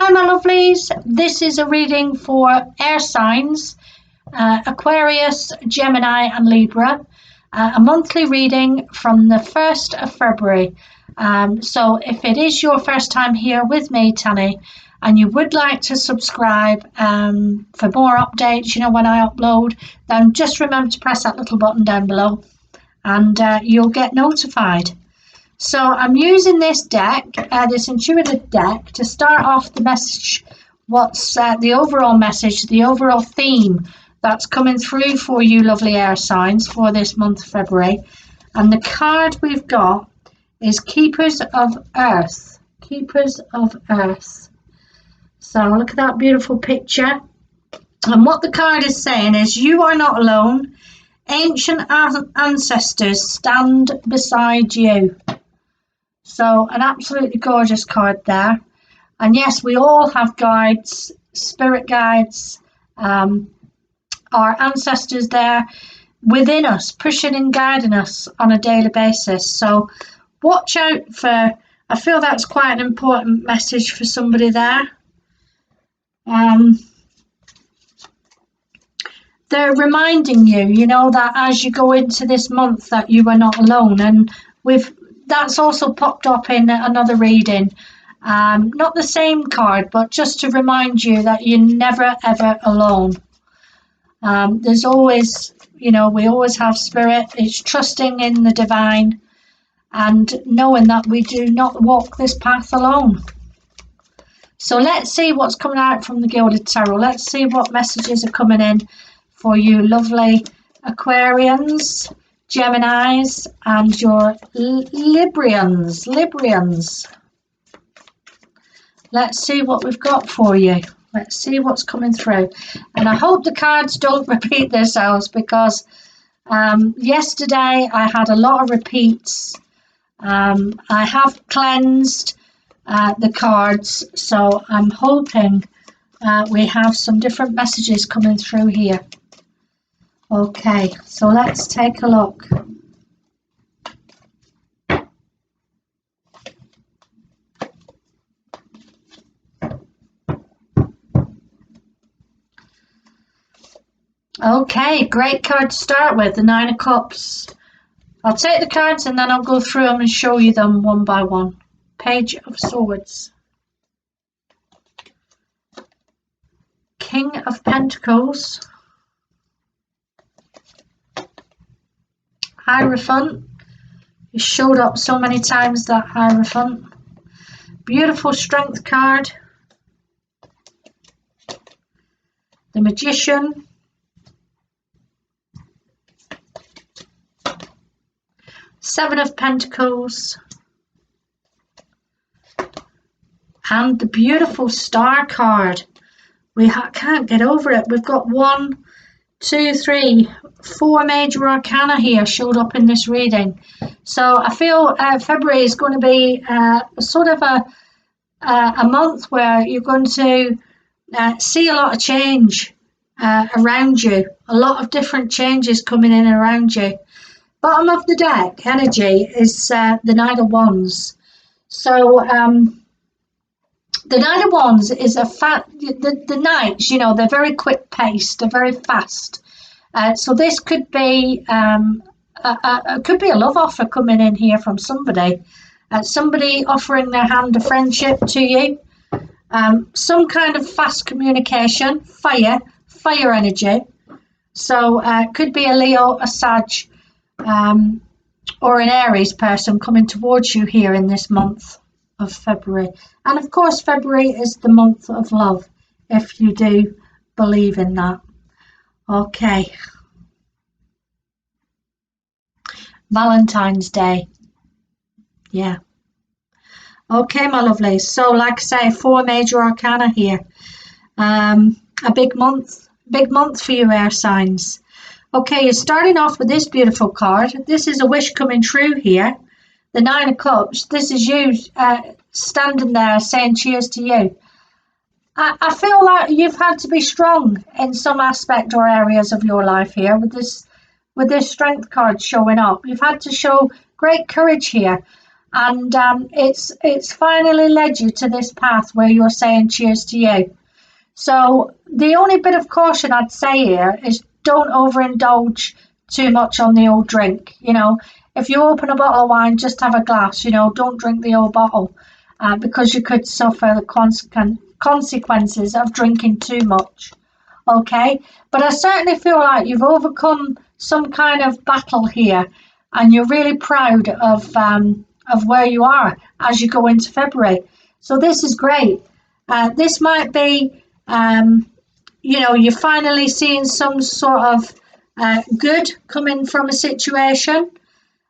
Hi, my lovelies. This is a reading for air signs, Aquarius, Gemini, and Libra. A monthly reading from the 1st of February. So, if it is your first time here with me, Tanny, and you would like to subscribe for more updates, when I upload, then just remember to press that little button down below and you'll get notified. So I'm using this deck, this intuitive deck, to start off the message, what's the overall message, the overall theme that's coming through for you lovely air signs for this month of February. And the card we've got is Keepers of Earth. Keepers of Earth. So look at that beautiful picture. And what the card is saying is, you are not alone. Ancient ancestors stand beside you. So an absolutely gorgeous card there. And yes, we all have guides, spirit guides, our ancestors there within us, pushing and guiding us on a daily basis. So watch out for, I feel that's quite an important message for somebody there. They're reminding you, that as you go into this month that you are not alone. And that's also popped up in another reading. Not the same card, but just to remind you that you're never, ever alone. There's always, we always have spirit. It's trusting in the divine and knowing that we do not walk this path alone. So let's see what's coming out from the Gilded Tarot. Let's see what messages are coming in for you lovely Aquarians, Geminis, and your Librians. Let's see what we've got for you. Let's see what's coming through. And I hope the cards don't repeat themselves, because yesterday I had a lot of repeats. I have cleansed the cards, so I'm hoping we have some different messages coming through here. Okay, so let's take a look. Okay, great card to start with, the Nine of Cups. I'll take the cards and then I'll go through them and show you them one by one. Page of Swords. King of Pentacles. Hierophant. He showed up so many times, that Hierophant. Beautiful Strength card. The Magician. Seven of Pentacles. And the beautiful Star card. We can't get over it. We've got 1, 2, 3, 4 major arcana here showed up in this reading. So I feel February is going to be sort of a month where you're going to see a lot of change around you. A lot of different changes coming in around you. Bottom of the deck energy is the Knight of Wands. So the Knight of Wands is the knights, they're very quick paced, they're very fast. So this could be could be a love offer coming in here from somebody. Somebody offering their hand of friendship to you. Some kind of fast communication, fire energy. So it could be a Leo, a Sag, or an Aries person coming towards you here in this month of February. And of course, February is the month of love, if you do believe in that. Okay. Valentine's Day. Yeah. Okay, my lovelies. So, like I say, 4 major arcana here. A big month for you air signs. Okay, you're starting off with this beautiful card. This is a wish coming true here. The Nine of Cups. This is you standing there saying cheers to you. I feel like you've had to be strong in some aspect or areas of your life here with this strength card showing up. You've had to show great courage here. and it's finally led you to this path where you're saying cheers to you. So the only bit of caution I'd say here is don't overindulge too much on the old drink. If you open a bottle of wine, just have a glass. Don't drink the whole bottle, because you could suffer the consequences of drinking too much. Okay, but I certainly feel like you've overcome some kind of battle here, and you're really proud of where you are as you go into February. So this is great. This might be, you're finally seeing some sort of good coming from a situation.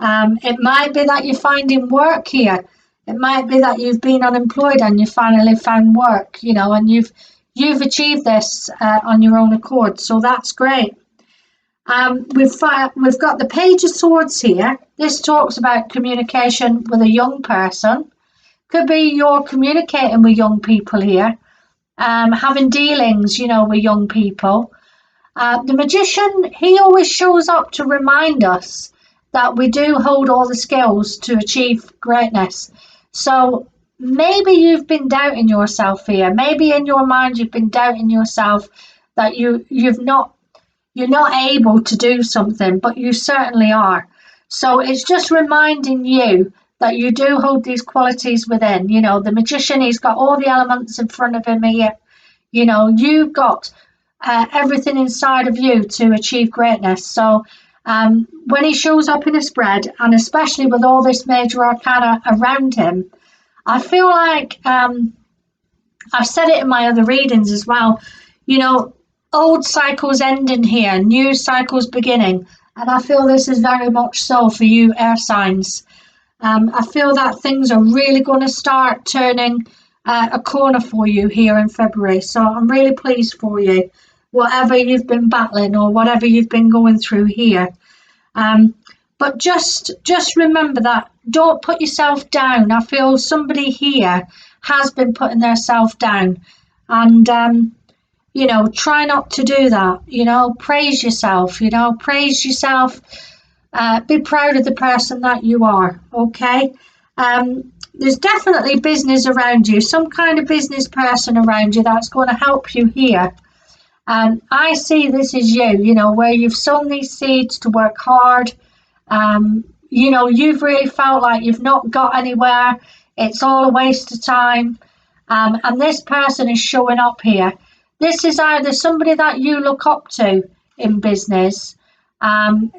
It might be that you're finding work here. It might be that you've been unemployed and you finally found work, and you've achieved this on your own accord. So that's great. We've got the Page of Swords here. This talks about communication with a young person. Could be you're communicating with young people here, having dealings, with young people. The Magician, he always shows up to remind us that we do hold all the skills to achieve greatness. So maybe you've been doubting yourself here. Maybe in your mind you've been doubting yourself that you're not able to do something, but you certainly are. So it's just reminding you that you do hold these qualities within. The Magician, he's got all the elements in front of him here. You've got everything inside of you to achieve greatness. So when he shows up in a spread, and especially with all this major arcana around him, I feel like I've said it in my other readings as well. Old cycles ending here, new cycles beginning, and I feel this is very much so for you air signs. I feel that things are really going to start turning a corner for you here in February. So I'm really pleased for you, whatever you've been battling or whatever you've been going through here. But just remember that don't put yourself down. I feel somebody here has been putting themselves down, and try not to do that. Praise yourself. Praise yourself. Be proud of the person that you are. Okay. There's definitely business around you, some kind of business person around you that's going to help you here. I see this as you, where you've sown these seeds to work hard. You've really felt like you've not got anywhere. It's all a waste of time. And this person is showing up here. This is either somebody that you look up to in business.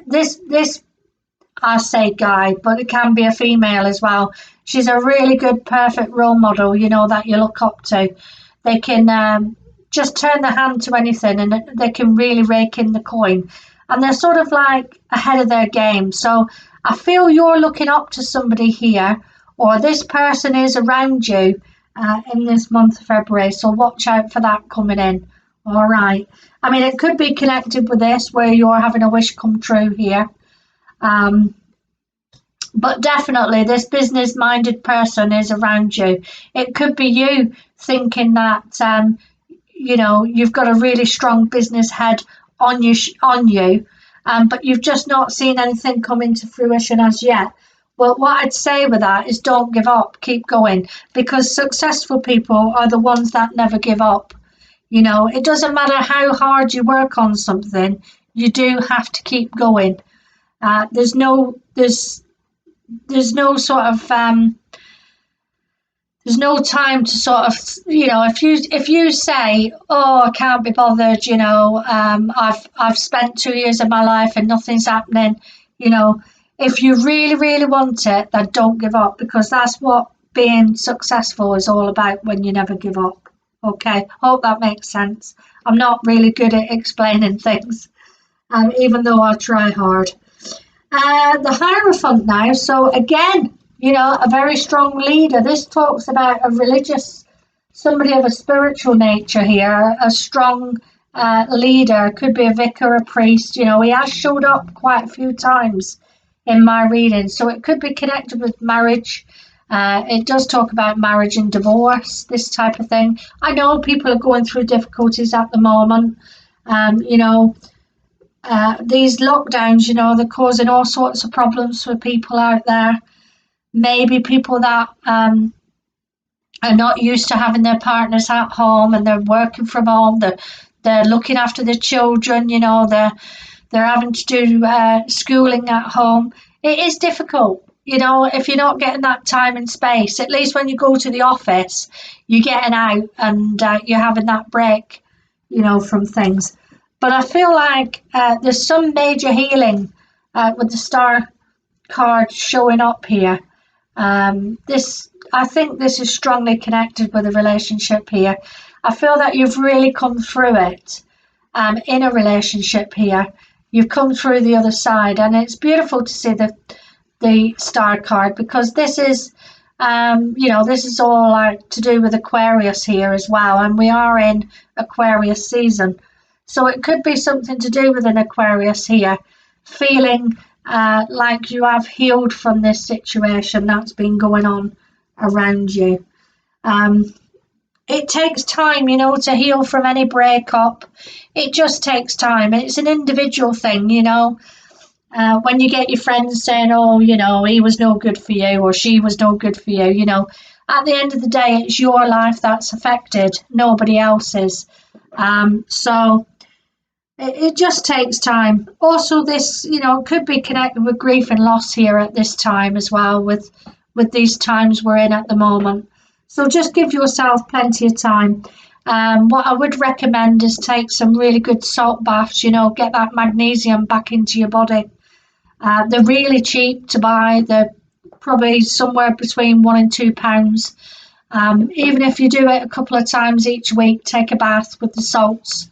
This I say guy, but it can be a female as well. She's a really good, perfect role model, that you look up to. They can just turn their hand to anything, and they can really rake in the coin. And they're sort of like ahead of their game. So I feel you're looking up to somebody here, or this person is around you in this month of February. So watch out for that coming in. All right. I mean, it could be connected with this, where you're having a wish come true here. But definitely this business-minded person is around you. It could be you thinking that, you've got a really strong business head on you, but you've just not seen anything come into fruition as yet. Well, what I'd say with that is don't give up, keep going, because successful people are the ones that never give up. It doesn't matter how hard you work on something, you do have to keep going. There's no sort of there's no time to sort of, if you say, oh, I can't be bothered, I've spent 2 years of my life and nothing's happening, if you really, really want it, then don't give up, because that's what being successful is all about, when you never give up. Okay, hope that makes sense. I'm not really good at explaining things, even though I try hard. The Hierophant now, so again, a very strong leader. This talks about somebody of a spiritual nature here, a strong leader. Could be a vicar, a priest. He has showed up quite a few times in my reading, so it could be connected with marriage. It does talk about marriage and divorce, this type of thing. I know people are going through difficulties at the moment. These lockdowns, they're causing all sorts of problems for people out there. maybe people that are not used to having their partners at home and they're working from home. They're looking after the children. They're having to do schooling at home. It is difficult. If you're not getting that time and space, at least when you go to the office, you're getting out and you're having that break, from things. But I feel like there's some major healing with the star card showing up here. I think this is strongly connected with a relationship here. I feel that you've really come through it in a relationship here. You've come through the other side, and it's beautiful to see the star card, because this is this is all like to do with Aquarius here as well, and we are in Aquarius season. So it could be something to do with an Aquarius here, feeling like you have healed from this situation that's been going on around you. It takes time, to heal from any breakup. It just takes time. It's an individual thing, when you get your friends saying, oh, he was no good for you or she was no good for you, at the end of the day, it's your life that's affected, nobody else's. So it just takes time. Also, this, could be connected with grief and loss here at this time as well, with these times we're in at the moment. So just give yourself plenty of time. What I would recommend is take some really good salt baths, get that magnesium back into your body. They're really cheap to buy. They're probably somewhere between £1 and £2. Even if you do it a couple of times each week, take a bath with the salts.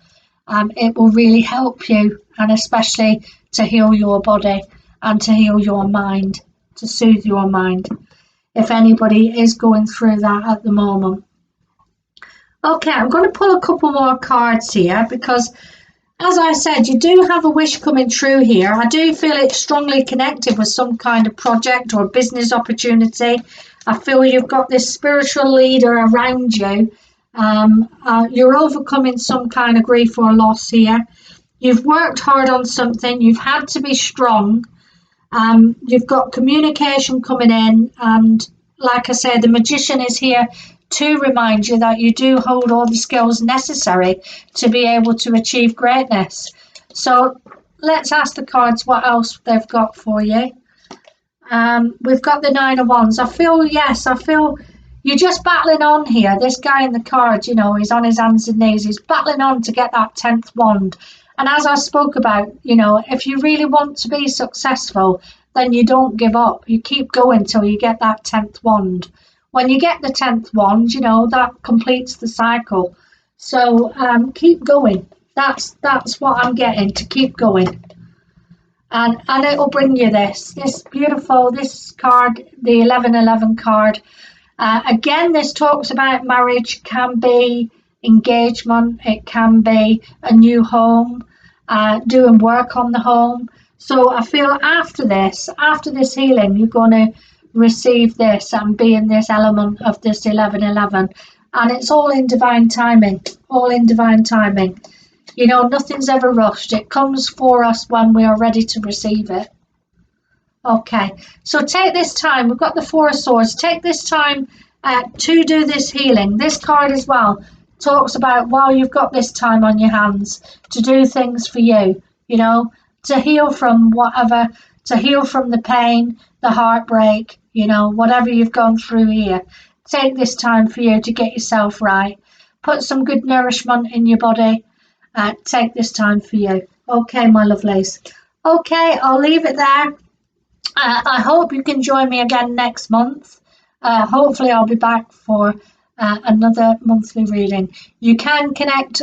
It will really help you, and especially to heal your body and to heal your mind, to soothe your mind, if anybody is going through that at the moment. Okay, I'm going to pull a couple more cards here because, as I said, you do have a wish coming true here. I do feel it's strongly connected with some kind of project or business opportunity. I feel you've got this spiritual leader around you. You're overcoming some kind of grief or loss here. You've worked hard on something. You've had to be strong. You've got communication coming in. And like I said, the magician is here to remind you that you do hold all the skills necessary to be able to achieve greatness. So let's ask the cards what else they've got for you. We've got the Nine of Wands. I feel you're just battling on here. This guy in the card, he's on his hands and knees. He's battling on to get that 10th wand. And as I spoke about, if you really want to be successful, then you don't give up. You keep going till you get that 10th wand. When you get the 10th wand, that completes the cycle. So keep going. That's what I'm getting, to keep going. And it'll bring you this beautiful, this card, the 1111 card. Again, this talks about marriage, can be engagement, it can be a new home, doing work on the home. So I feel after this healing, you're going to receive this and be in this element of this 1111. And it's all in divine timing, Nothing's ever rushed. It comes for us when we are ready to receive it. Okay, so take this time. We've got the Four of Swords. Take this time to do this healing. This card as well talks about, while you've got this time on your hands, to do things for you, to heal from whatever, to heal from the pain, the heartbreak, whatever you've gone through here. Take this time for you to get yourself right. Put some good nourishment in your body. Take this time for you. Okay, my lovelies. Okay, I'll leave it there. I hope you can join me again next month. Hopefully I'll be back for another monthly reading. You can connect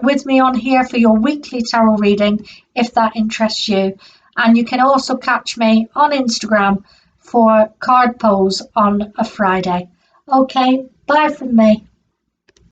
with me on here for your weekly tarot reading if that interests you. And you can also catch me on Instagram for card pulls on a Friday. Okay, bye from me.